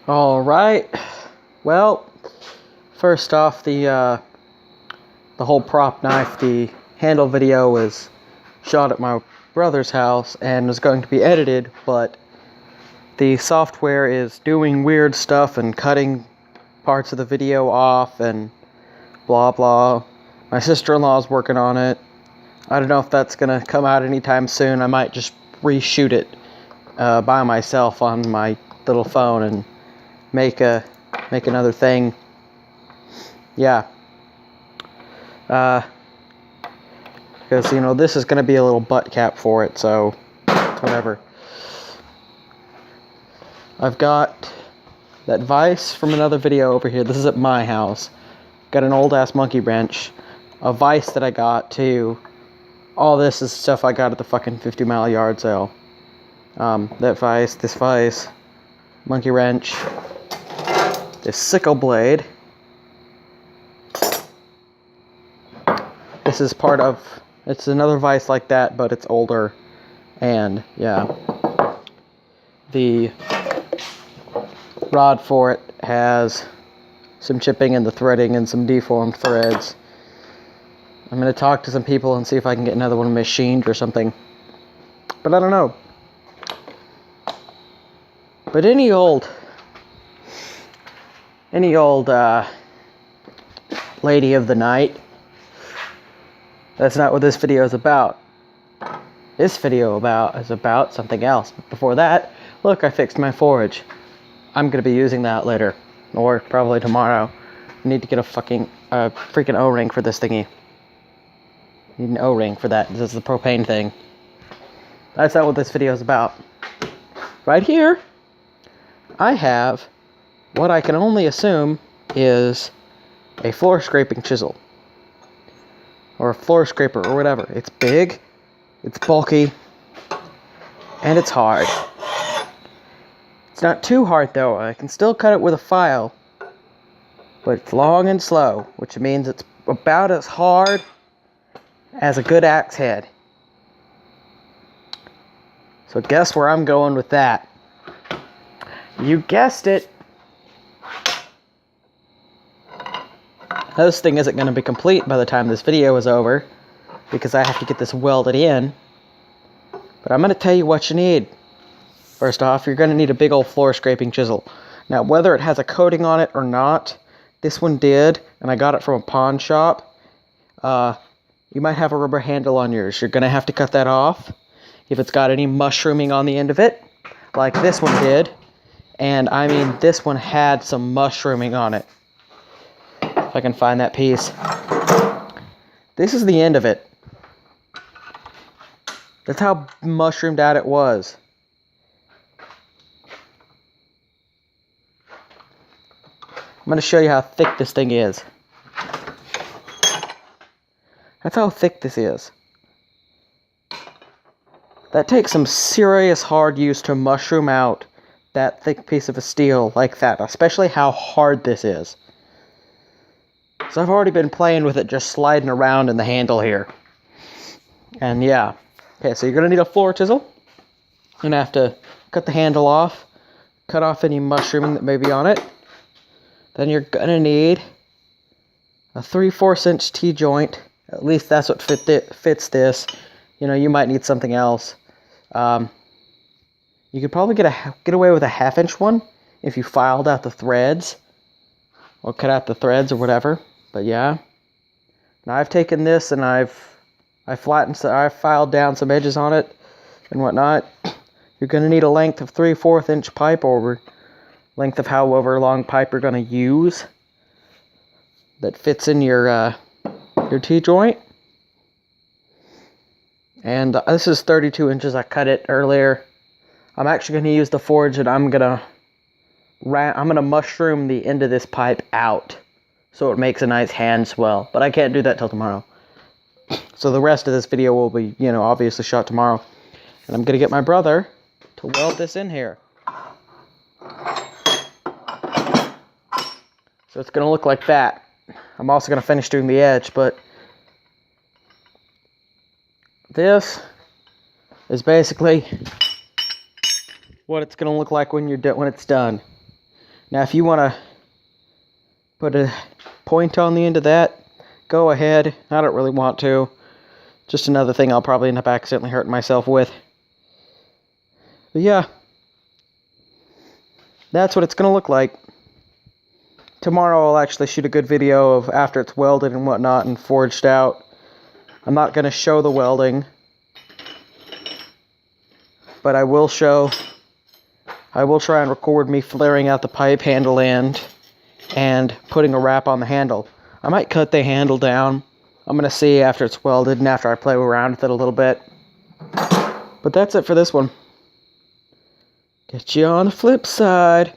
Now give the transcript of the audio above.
All right. Well, first off, the whole prop knife, the handle video was shot at my brother's house and was going to be edited, but the software is doing weird stuff and cutting parts of the video off and blah blah. My sister-in-law is working on it. I don't know if that's gonna come out anytime soon. I might just reshoot it by myself on my little phone and make another thing. Yeah. Because this is gonna be a little butt cap for it, so whatever. I've got that vise from another video over here. This is at my house. Got an old ass monkey wrench, a vise that I got too. All this is stuff I got at the fucking 50 Mile yard sale. That vise, this vise, monkey wrench, this sickle blade. This is part of, it's another vise like that, but it's older. And yeah, the rod for it has some chipping in the threading and some deformed threads. I'm going to talk to some people and see if I can get another one machined or something. But I don't know. But any old lady of the night, that's not what this video is about. This video is about something else. But before that, look, I fixed my forge. I'm going to be using that later. Or probably tomorrow. I need to get a freaking O-ring for this thingy. Need an O-ring for that. This is the propane thing. That's not what this video is about. Right here, I have what I can only assume is a floor scraping chisel. Or a floor scraper or whatever. It's big, it's bulky, and it's hard. It's not too hard though. I can still cut it with a file. But it's long and slow, which means it's about as hard as a good axe head. So guess where I'm going with that? You guessed it. This thing isn't going to be complete by the time this video is over, because I have to get this welded in. But I'm going to tell you what you need. First off, you're going to need a big old floor scraping chisel. Now, whether it has a coating on it or not, this one did, and I got it from a pawn shop. You might have a rubber handle on yours. You're going to have to cut that off if it's got any mushrooming on the end of it, like this one did. And I mean, this one had some mushrooming on it. If I can find that piece. This is the end of it. That's how mushroomed out it was. I'm going to show you how thick this thing is. That's how thick this is. That takes some serious hard use to mushroom out that thick piece of a steel like that, especially how hard this is. So I've already been playing with it, just sliding around in the handle here. And yeah. Okay, so you're going to need a floor chisel. You're going to have to cut the handle off, cut off any mushrooming that may be on it. Then you're going to need a 3/4 inch T-joint. At least that's what fits this. You know, you might need something else. You could probably get away with a 1/2 inch one if you filed out the threads. Or cut out the threads or whatever. But yeah. Now I've taken this and I filed down some edges on it and whatnot. You're going to need a length of 3/4 inch pipe, or length of however long pipe you're going to use that fits in your T-joint. And this is 32 inches. I cut it earlier. I'm actually going to use the forge, and I'm going to mushroom the end of this pipe out so it makes a nice hand swell. But I can't do that till tomorrow. So the rest of this video will be, obviously shot tomorrow. And I'm going to get my brother to weld this in here. So it's going to look like that. I'm also going to finish doing the edge, but this is basically what it's going to look like when it's done. Now, if you want to put a point on the end of that, go ahead. I don't really want to. Just another thing I'll probably end up accidentally hurting myself with. But yeah, that's what it's going to look like. Tomorrow I'll actually shoot a good video of after it's welded and whatnot and forged out. I'm not going to show the welding, but I will try and record me flaring out the pipe handle end and putting a wrap on the handle. I might cut the handle down. I'm going to see after it's welded and after I play around with it a little bit. But that's it for this one. Catch you on the flip side.